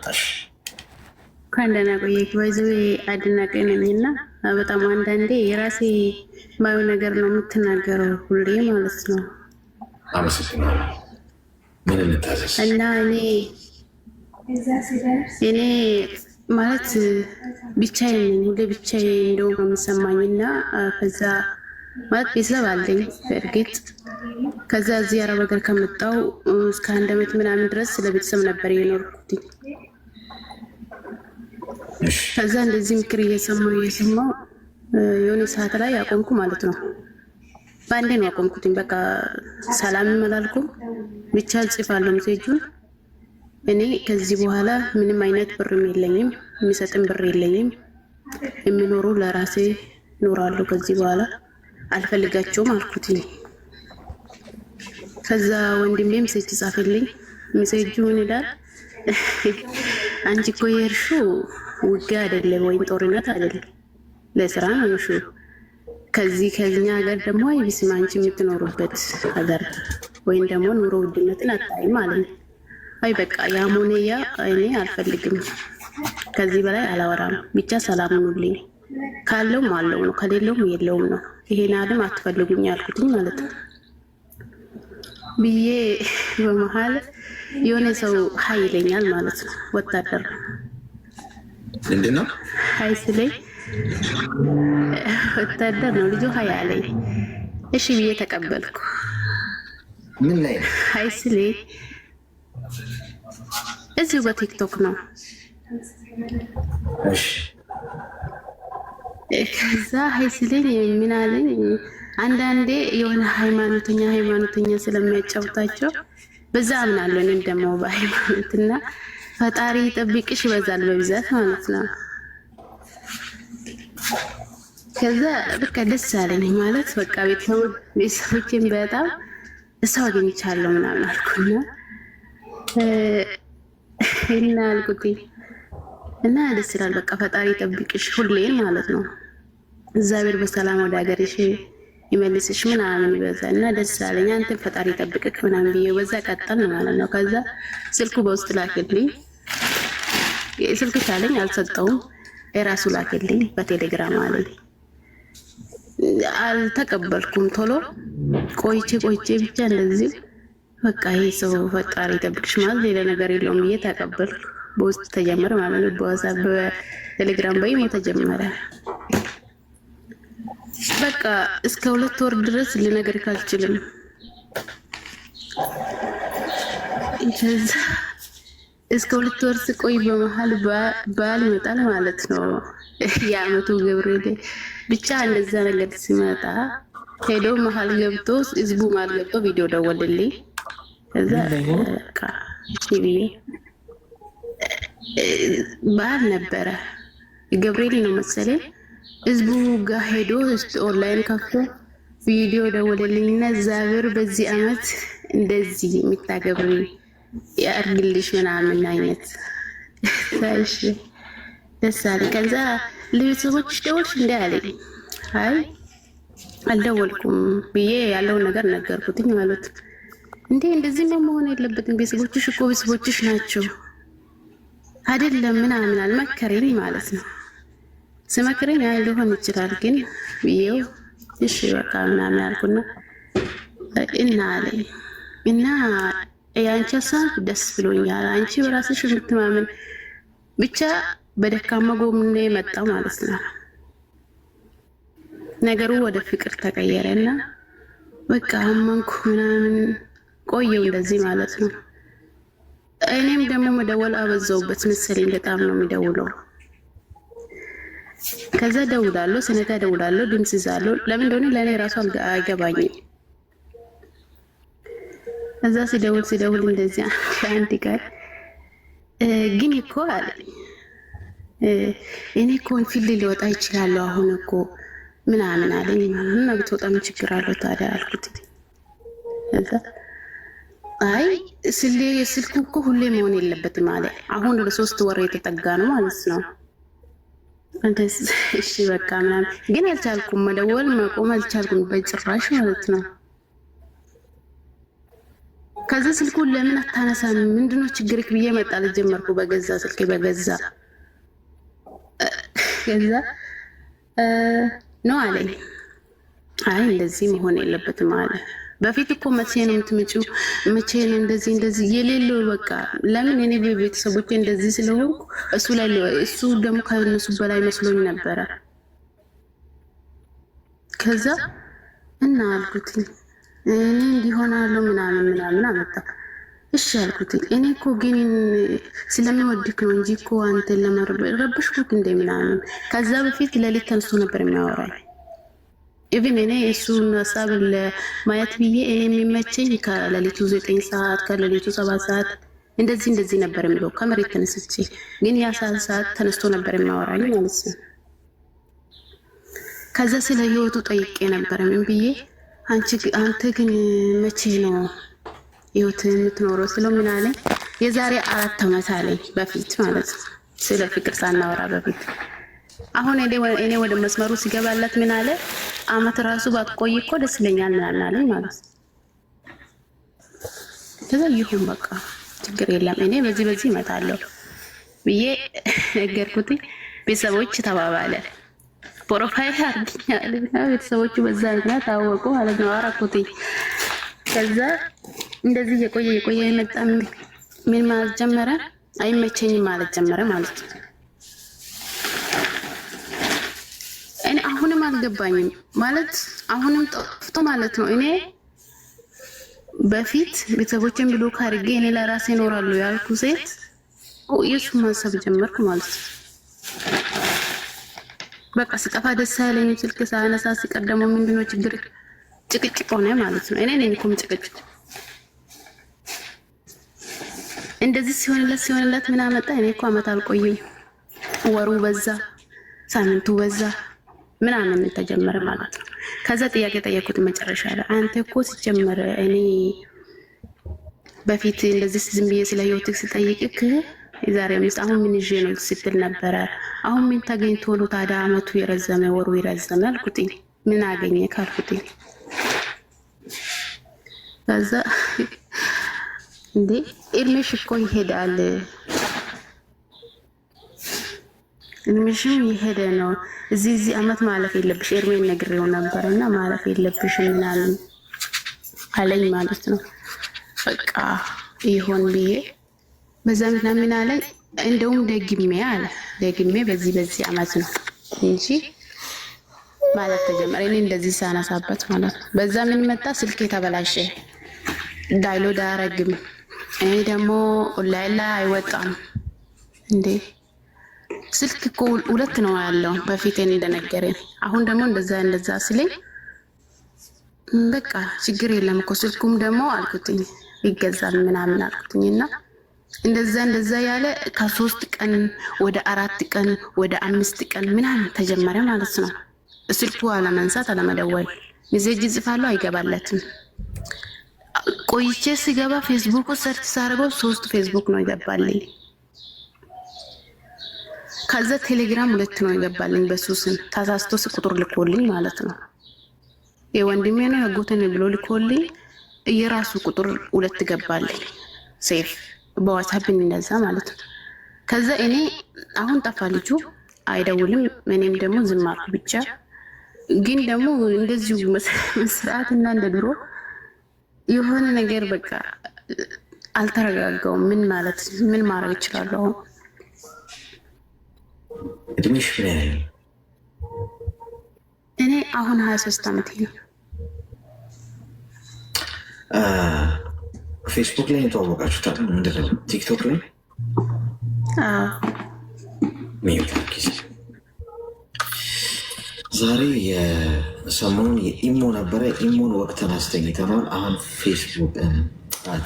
መጣሽ? ከአንደና ቆየክ ባይዘ አድናቂ ነኝና በጣም አንዳንዴ የራሴ ማዩ ነገር ነው የምትናገረው ሁሌ ማለት ነው። አመሰግናለሁ። ምን እንታዘዝ? እና እኔ ማለት ብቻዬን ሁሌ ብቻዬን እንደው ከምሰማኝና ከዛ ማለት ቤተሰብ አለኝ በእርግጥ ከዛ እዚህ አረብ ሀገር ከመጣሁ እስከ 1 ዓመት ምናምን ድረስ ስለ ቤተሰብ ነበር የኖርኩት። ከዛ እንደዚህ ምክር እየሰማሁ የሆነ ሰዓት ላይ አቆምኩ ማለት ነው። ባንዴ ነው አቆምኩት። በቃ ሰላም አላልኩም ብቻ ጽፋለሁ ሜሴጁን። እኔ ከዚህ በኋላ ምንም አይነት ብርም የለኝም፣ የሚሰጥም ብር የለኝም፣ የሚኖረው ለራሴ ኖራለሁ። ከዚህ በኋላ አልፈልጋቸውም አልኩት። ከዛ ወንድሜ ሜሴጅ ጻፈልኝ። ሜሴጁ ምን ይላል? አንቺ እኮ የሄድሽው ውጊያ አይደለም ወይም ጦርነት አይደለም፣ ለስራ ነው የሄድሽው። ከዚህኛ ሀገር ደግሞ አይብስም አንቺ የምትኖሩበት ሀገር ወይም ደግሞ ኑሮ ውድነትን አታይም ማለት ነው። አይ በቃ ያም ሆነ ያ እኔ አልፈልግም፣ ከዚህ በላይ አላወራም፣ ብቻ ሰላም ሁኑልኝ። ካለውም አለው ነው፣ ከሌለውም የለውም ነው። ይሄን አለም አትፈልጉኝ ያልኩትኝ ማለት ነው ብዬ በመሀል የሆነ ሰው ሀይ ይለኛል ማለት ነው። ወታደር ምንድን ነው ሀይ ስለኝ ወታደር ነው ልጁ ሀይ አለኝ። እሺ ብዬ ተቀበልኩ። ምን ላይ ሀይ ስለኝ እዚሁ በቲክቶክ ነው። እሺ ከዛ ሀይ ስለኝ ምን አለኝ? አንዳንዴ የሆነ ሃይማኖተኛ ስለሚያጫውታቸው በዛ አምናለሁ። እኔም ደግሞ በሃይማኖትና ፈጣሪ ጠብቅሽ ይበዛል በብዛት ማለት ነው። ከዛ በቃ ደስ አለኝ ማለት በቃ ቤተሰቦቼን በጣም እሰው አግኝቻለሁ ምናምን አልኩና እና አልኩት እና ደስ ይላል በቃ ፈጣሪ ጠብቅሽ ሁሌም ማለት ነው። እግዚአብሔር በሰላም ወደ ሀገርሽ ይመልስሽ ምናምን ይበዛል እና ደስ አለኝ። አንተን ፈጣሪ ጠብቅክ ምናምን ብዬ በዛ ቀጠልን ማለት ነው። ከዛ ስልኩ በውስጥ ላክልኝ። ስልክ ቻለኝ አልሰጠውም። የራሱ ላክልኝ በቴሌግራም አለኝ። አልተቀበልኩም። ቶሎ ቆይቼ ብቻ እንደዚህ በቃ ይሄ ሰው ፈጣሪ ጠብቅሽ ማለት ሌላ ነገር የለውም ብዬ ተቀበልኩ። በውስጥ ተጀመረ ማለት ነው። በዋትስአፕ በቴሌግራም በኢሞ ተጀመረ። በቃ እስከ 2 ወር ድረስ ልነግርህ አልችልም። እስከ 2 ወር ስቆይ በመሀል ባል ይመጣል ማለት ነው። የአመቱ ገብርኤል ብቻ እንደዛ ነገር ሲመጣ ሄዶ መሀል ገብቶ ህዝቡ መሀል ገብቶ ቪዲዮ ደወልልኝ። ከዛ በቃ ቲቪ ባል ነበረ ገብርኤል ነው መሰለኝ። ህዝቡ ጋር ሄዶ ኦንላይን ከፍቶ ቪዲዮ ደወለልኝና እግዚአብሔር በዚህ አመት እንደዚህ የምታገብሪ ያርግልሽ ምናምን አይነት ታይሽ ደስ አለኝ። ከዛ ለቤተሰቦችሽ ደወልሽ እንደ አለኝ። አይ አልደወልኩም ብዬ ያለውን ነገር ነገርኩትኝ ማለት እንዴ እንደዚህ ነው መሆን የለበትም። ቤተሰቦችሽ እኮ ቤተሰቦችሽ ናቸው አይደለም ምናምን አልመከረኝ ማለት ነው። ስመክረኝ አይ ሊሆን ይችላል ግን ብዬው እሺ በቃ ምናምን አልኩና እና አለኝ እና የአንቺ ሀሳብ ደስ ብሎኛል። አንቺ በራስሽ የምትማመን ብቻ በደካማ ጎን የመጣ ማለት ነው። ነገሩ ወደ ፍቅር ተቀየረና በቃ አመንኩ ምናምን ቆየው እንደዚህ ማለት ነው። እኔም ደግሞ መደወል አበዛውበት መሰለኝ። በጣም ነው የሚደውለው። ከዛ ደውላለሁ፣ ስነታ ደውላለሁ፣ ድምጽ ይዛለሁ። ለምን እንደሆነ ለኔ ራሱ አይገባኝም። ከዛ ሲደውል እንደዚህ አንድ ቀን ግን እኮ አለ እኔ እኮ ፊልድ ሊወጣ ይችላል አሁን እኮ ምናምን አለኝ ማለት ነው። ብትወጣ ምን ችግር አለው ታዲያ አልኩት። ከዛ አይ ስልኩ እኮ ሁሌ መሆን የለበትም አለ። አሁን ለ3 ወር የተጠጋ ነው ማለት ነው። እሺ በቃ ምናምን ግን አልቻልኩም፣ መደወል መቆም አልቻልኩም በጭራሽ ማለት ነው። ከዛ ስልኩን ለምን አታነሳም ምንድነው ችግርክ ብዬ መጣል ጀመርኩ በገዛ ስልኬ በገዛ ከዛ ነው አለኝ። አይ እንደዚህ መሆን የለበትም አለ። በፊት እኮ መቼ ነው የምትመጪው? መቼ ነው እንደዚህ የሌለው በቃ ለምን እኔ በቤተሰቦቼ እንደዚህ ስለሆንኩ እሱ ላይ እሱ ደግሞ ከነሱ በላይ መስሎኝ ነበረ። ከዛ እና አልኩት እኔ እንዲሆናለሁ ምናምን አመጣ። እሺ አልኩት እኔ እኮ ግን ስለምወድክ ነው እንጂ እኮ አንተን ለመረበሽኩት እንደ ምናምን። ከዛ በፊት ለሊት ተነስቶ ነበር የሚያወራኝ። ኢቭን እኔ እሱን ሀሳብ ለማየት ብዬ እኔ የሚመቸኝ ከሌሊቱ 9 ሰዓት ከሌሊቱ 7 ሰዓት እንደዚህ ነበር የሚለው ከመሬት ተነስቼ። ግን ያ ሰዓት ተነስቶ ነበር የሚያወራኝ ማለት ነው። ከዛ ስለ ህይወቱ ጠይቄ ነበር ምን ብዬ አንተ ግን መቼ ነው ህይወት የምትኖረው ስለው ምን አለኝ የዛሬ 4 ዓመት አለኝ። በፊት ማለት ነው ስለ ፍቅር ሳናወራ በፊት። አሁን እኔ ወደ መስመሩ ሲገባለት ምን አለ አመት ራሱ ባትቆይ እኮ ደስ ይለኛል ምናምን አለኝ ማለት ነው። ከዛ ይሁን በቃ ችግር የለም እኔ በዚህ እመጣለሁ ብዬ ነገርኩት። ቤተሰቦች ተባባለ ፕሮፋይል አድርጊኛል እና ቤተሰቦቹ በዛ ምክንያት ታወቁ ማለት ነው። አራኩት። ከዛ እንደዚህ የቆየ የመጣ ምን ማለት ጀመረ አይመቸኝም ማለት ጀመረ ማለት ነው። እኔ አሁንም አልገባኝም ማለት አሁንም ጠፍቶ ማለት ነው። እኔ በፊት ቤተሰቦችን ብሎክ አድርጌ እኔ ለራሴ እኖራለሁ ያልኩ ሴት የሱ ማሰብ ጀመርኩ ማለት ነው። በቃ ሲጠፋ ደስ አይለኝም። ስልክ ሳነሳ ሲቀደመው ምንድነው ችግር ጭቅጭቅ ሆነ ማለት ነው። እኔ ነኝ እኮ ጭቅጭቅ። እንደዚህ ሲሆንለት ምን አመጣ? እኔ እኮ አመት አልቆይም፣ ወሩ በዛ፣ ሳምንቱ በዛ ምናምን ተጀመረ ማለት ነው። ከዛ ጥያቄ ጠየቁት መጨረሻ ላይ አንተ እኮ ሲጀመር እኔ በፊት እንደዚህ ዝም ብዬ ስለ ህይወትክ ስጠይቅክ የዛሬ 5 አሁን ምን ይዤ ነው ስትል ነበረ። አሁን ምን ተገኝቶ ነው ታዲያ አመቱ የረዘመ ወሩ የረዘመ አልኩት። ምን አገኘ ካልኩት ከዛ እንዴ እድሜሽ እኮ ይሄዳል፣ እድሜሽም ይሄደ ነው። እዚህ አመት ማለፍ የለብሽ እድሜን ነግሬው ነበርና ማለፍ የለብሽ ምናምን አለኝ ማለት ነው። በቃ ይሆን ብዬ በዛ ምናምን አለኝ። እንደውም ደግሜ በዚህ አመት ነው እንጂ ማለት ተጀመረ። እኔ እንደዚህ ሳነሳበት ማለት ነው። በዛ ምን መጣ? ስልክ ተበላሸ፣ ዳይሎድ አያረግም። እኔ ደግሞ ኦንላይን ላይ አይወጣም። እንዴ ስልክ እኮ 2 ነው ያለው በፊት እንደነገረኝ። አሁን ደግሞ እንደዛ ሲለኝ በቃ ችግር የለም እኮ ስልኩም ደግሞ አልኩትኝ ይገዛል ምናምን አልኩትኝና እንደዛ ያለ ከ3 ቀን ወደ 4 ቀን ወደ 5 ቀን ምናምን ተጀመረ ማለት ነው። ስልኩ አለመንሳት አለመደወል፣ ሜሴጅ ጽፋለሁ አይገባለትም። ቆይቼ ሲገባ ፌስቡክ ሰርች ሳርገው 3 ፌስቡክ ነው ይገባልኝ። ከዛ ቴሌግራም 2 ነው ይገባልኝ። በሱ ስም ተሳስቶ ቁጥር ልኮልኝ ማለት ነው። የወንድሜ ነው ያጎተን ብሎ ልኮልኝ የራሱ ቁጥር 2 ገባልኝ ሴፍ በዋትስአፕ እንደዛ ማለት ነው። ከዛ እኔ አሁን ጠፋ ልጁ አይደውልም። እኔም ደግሞ ዝም አልኩ ብቻ። ግን ደግሞ እንደዚሁ መስራት እና እንደ ድሮ የሆነ ነገር በቃ አልተረጋጋውም። ምን ማድረግ እችላለሁ? እድሜሽ ምን ያህል? እኔ አሁን 23 ዓመቴ ነው። ፌስቡክ ላይ የተዋወቃችሁት ምንድን ነው? ቲክቶክ ላይ? ዛሬ የሰሞኑን የኢሞ ነበረ። ኢሞን ወቅተን አስተኝተናል። አሁን ፌስቡክ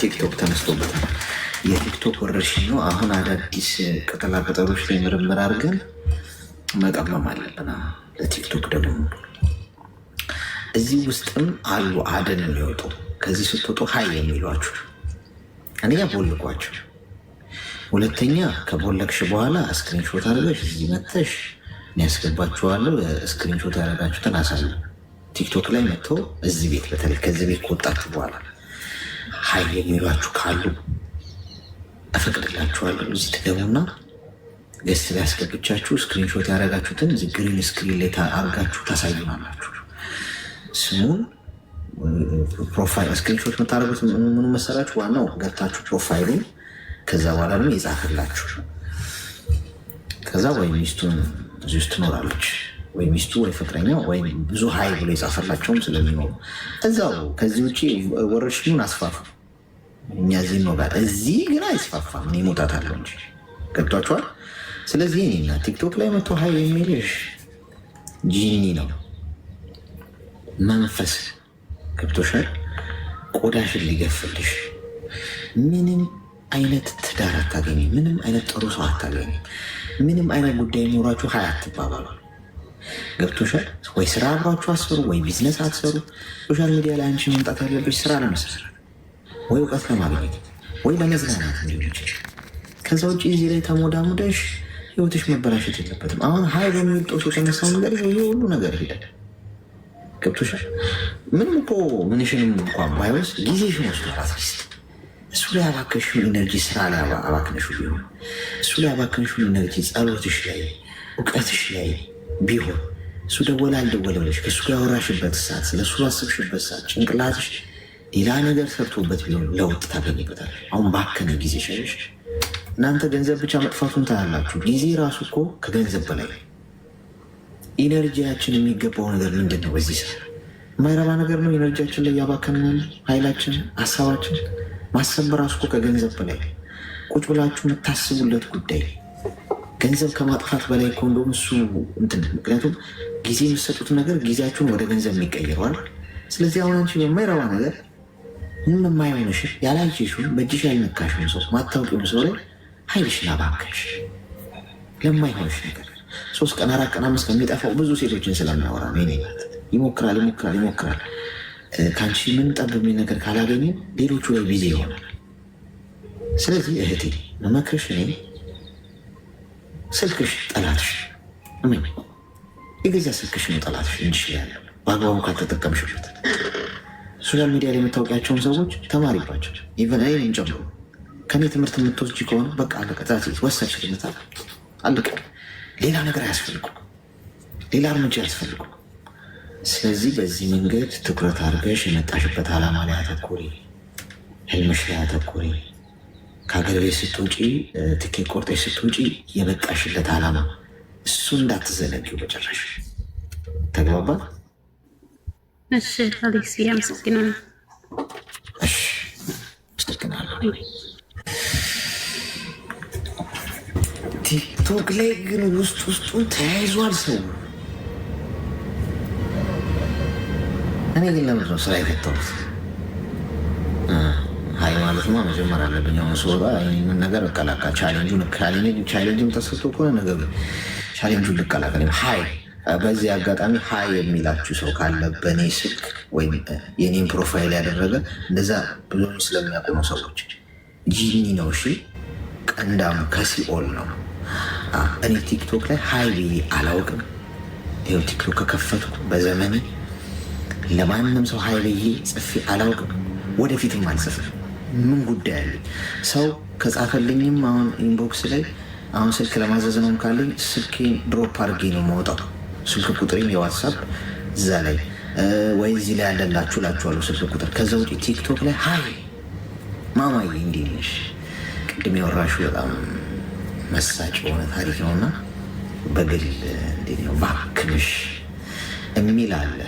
ቲክቶክ ተነስቶበታል። የቲክቶክ ወረርሽኝ ነው። አሁን አዳዲስ ቅጠላቅጠሎች ላይ ምርምር አድርገን መቀመም አለብን። ለቲክቶክ ደግሞ እዚህ ውስጥም አሉ አደን የሚወጡ ከዚህ ስትወጡ ሀይ የሚሏችሁ አንደኛ ቦልቋቸው፣ ሁለተኛ ከቦለቅሽ በኋላ ስክሪንሾት አድርገሽ እዚህ መተሽ ያስገባችኋለሁ። ስክሪንሾት ያደረጋችሁትን አሳዩ። ቲክቶክ ላይ መጥተው እዚህ ቤት በተለይ ከዚህ ቤት ከወጣችሁ በኋላ ሀይ የሚሏችሁ ካሉ እፈቅድላችኋለሁ። እዚህ ትገቡና ገስት ላይ ያስገብቻችሁ ስክሪንሾት ያደረጋችሁትን እዚህ ግሪን ስክሪን ላይ አርጋችሁ ታሳዩናላችሁ። ስሙን ፕሮፋይል ስክሪንሾት የምታደርጉት ምኑ መሰላችሁ? ዋናው ገብታችሁ ፕሮፋይሉን ከዛ በኋላ ደግሞ የጻፈላችሁ ከዛ ወይ ሚስቱን እዚህ ውስጥ ትኖራለች ወይ ሚስቱ ወይ ፍቅረኛው ወይ ብዙ ሀይ ብሎ የጻፈላቸውም ስለሚኖሩ እዛው። ከዚህ ውጭ ወረርሽኙን አስፋፉ። እኛ እዚህ እንወጋል፣ እዚህ ግን አይስፋፋም። እኔ መውጣት አለው እንጂ ገብቷችኋል። ስለዚህ እኔና ቲክቶክ ላይ መቶ ሀይ የሚልሽ ጂኒ ነው መንፈስ ገብቶሻል። ቆዳሽን ሊገፍልሽ ምንም አይነት ትዳር አታገኝ፣ ምንም አይነት ጥሩ ሰው አታገኝ፣ ምንም አይነት ጉዳይ ኖሯችሁ ሀይ አትባባሉ። ገብቶሻል። ወይ ስራ አብሯችሁ አስሩ፣ ወይ ቢዝነስ አትሰሩ። ሶሻል ሚዲያ ላይ አንቺ መምጣት ያለብሽ ስራ ለመስራት ወይ እውቀት ለማግኘት ወይ ለመዝናናት ሊሆን ይችላል። ከዛ ውጭ እዚህ ላይ ተሞዳሙደሽ ህይወትሽ መበላሸት የለበትም። አሁን ሀይ በሚወጣው ሰው የተነሳው ነገር ይሄ ሁሉ ነገር ይሄዳል። ገብቶሻል። ምንም እኮ ምንሽንም እንኳን ባይወስድ ጊዜሽን ወስዷል። አትሊስት እሱ ላይ ያባከንሽው ኢነርጂ ስራ ላይ አባክነሹ ቢሆን እሱ ላይ ያባከንሽው ኢነርጂ ጸሎትሽ ላይ እውቀትሽ ላይ ቢሆን እሱ ደወለ አልደወለ ብለሽ ከእሱ ጋር ያወራሽበት ሰዓት ስለሱ ባሰብሽበት ሰዓት ጭንቅላትሽ ሌላ ነገር ሰርቶበት ቢሆን ለውጥ ታገኝበታል። አሁን ባከነ ጊዜ ሸሽ እናንተ ገንዘብ ብቻ መጥፋቱን ታያላችሁ። ጊዜ ራሱ እኮ ከገንዘብ በላይ ኢነርጂያችን የሚገባው ነገር ምንድን ነው? በዚህ ሰዓት የማይረባ ነገር ነው ኢነርጂያችን ላይ ያባከናል። ኃይላችን፣ ሀሳባችን ማሰብ ራሱ እኮ ከገንዘብ በላይ ቁጭ ብላችሁ የምታስቡለት ጉዳይ ገንዘብ ከማጥፋት በላይ እኮ እንደውም እሱ እንትን። ምክንያቱም ጊዜ የምትሰጡት ነገር ጊዜያችሁን ወደ ገንዘብ የሚቀይረዋል። ስለዚህ አሁን አንቺ የማይረባ ነገር ምንም የማይሆንሽ ያላየሽውን በእጅሽ ያልነካሽውን ሰው ማታውቂውን ሰው ላይ ኃይልሽን አባከሽ ለማይሆንሽ ነገር 3 ቀን 4 ቀን 5 ቀን የሚጠፋው ብዙ ሴቶችን ስለሚያወራ ነው። ይሞክራል ከአንቺ ምን ጠብ የሚል ነገር ካላገኘ ሌሎቹ ላይ ቢዚ ይሆናል። ስለዚህ እህቴ መመክርሽ እኔ ስልክሽ ጠላትሽ የገዛ ስልክሽ ነው ጠላትሽ እንጂ ያለው በአግባቡ ካልተጠቀምሽበት። ሶሻል ሚዲያ ላይ የምታውቂያቸውን ሰዎች ተማሪባቸው። ኢቨን እኔን ጨምሮ ከኔ ትምህርት የምትወስጂ ከሆነ በቃ አለቀ። ወሰድሽ ልምታ አለቀ። ሌላ ነገር አያስፈልጉም፣ ሌላ እርምጃ አያስፈልጉም። ስለዚህ በዚህ መንገድ ትኩረት አድርገሽ የመጣሽበት ዓላማ ላይ አተኩሪ፣ ህልምሽ ላይ አተኩሪ። ከሀገር ቤት ስትወጪ ትኬት ቆርጠሽ ስትወጪ የመጣሽለት ዓላማ እሱ እንዳትዘነጊው በጭራሽ። ተግባባል? እሺ አሌክስ አመሰግናለሁ። እሺ አመሰግናለሁ። ቲክቶክ ላይ ግን ውስጡን ተያይዟል ሰው። እኔ ግን ለምንድን ነው ስራ የፈታሁት? ሀይ ማለትማ መጀመር አለብኝ። አሁን ስወጣ ይህንን ነገር እቀላቀል። ቻሌንጁን ተሰጥቶ ከሆነ ነገር ቻሌንጁን ልቀላቀል። ሀይ በዚህ አጋጣሚ ሀይ የሚላችሁ ሰው ካለ በእኔ ስልክ ወይም የኔን ፕሮፋይል ያደረገ እንደዛ ብዙ ስለሚያውቁ ሰዎች ጂኒ ነው። እሺ ቀንዳሙ ከሲኦል ነው። እኔ ቲክቶክ ላይ ሀይ ብዬ አላውቅም። ይኸው ቲክቶክ ከከፈትኩ በዘመኔ ለማንም ሰው ሀይ ብዬ ጽፌ አላውቅም። ወደፊትም አልጽፍም። ምን ጉዳይ አለኝ? ሰው ከጻፈልኝም አሁን ኢንቦክስ ላይ አሁን ስልክ ለማዘዝ ነው ካለኝ ስልኬን ድሮፕ አድርጌ ነው የማወጣው። ስልክ ቁጥሬም የዋትሳፕ እዛ ላይ ወይ እዚህ ላይ ያለላችሁ ላችኋለሁ ስልክ ቁጥር። ከዛ ውጭ ቲክቶክ ላይ ሀይ ማማዬ እንዴት ነሽ? ቅድም ያወራሹ በጣም መሳጭ የሆነ ታሪክ ነውና በግል እንዴት ነው ባክንሽ የሚል አለ።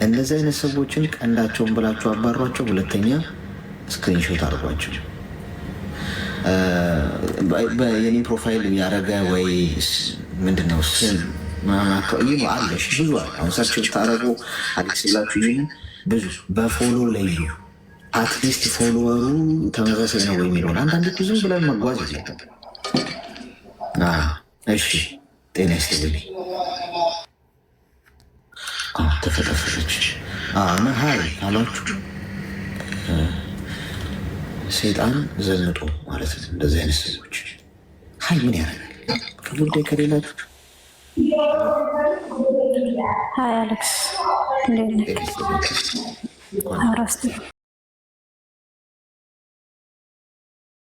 እንደዚህ አይነት ሰዎችን ቀንዳቸውን ብላችሁ አባሯቸው። ሁለተኛ ስክሪንሾት አድርጓቸው። የኔ ፕሮፋይል ያደረገ ወይ ምንድነው ስም አለሽ ብዙ አለ። አሁን ሰርች ብታደረጉ አዲስ ብላችሁ ይህን ብዙ በፎሎ ለዩ። አትሊስት ፎሎወሩ ተመሳሳይ ነው ወይ የሚለውን አንዳንድ ብዙም ብለን መጓዝ የለም። እሺ ጤና ይስጥልኝ። ተፈጠፈች እና ሀይ አሏችሁ ሰይጣን ዘንጦ ማለት ነው። እንደዚህ አይነት ሰዎች ሀይ ምን ያደርጋል? ከጉዳይ ከሌላችሁ ሀይ አሌክስ እንዴት ነህ?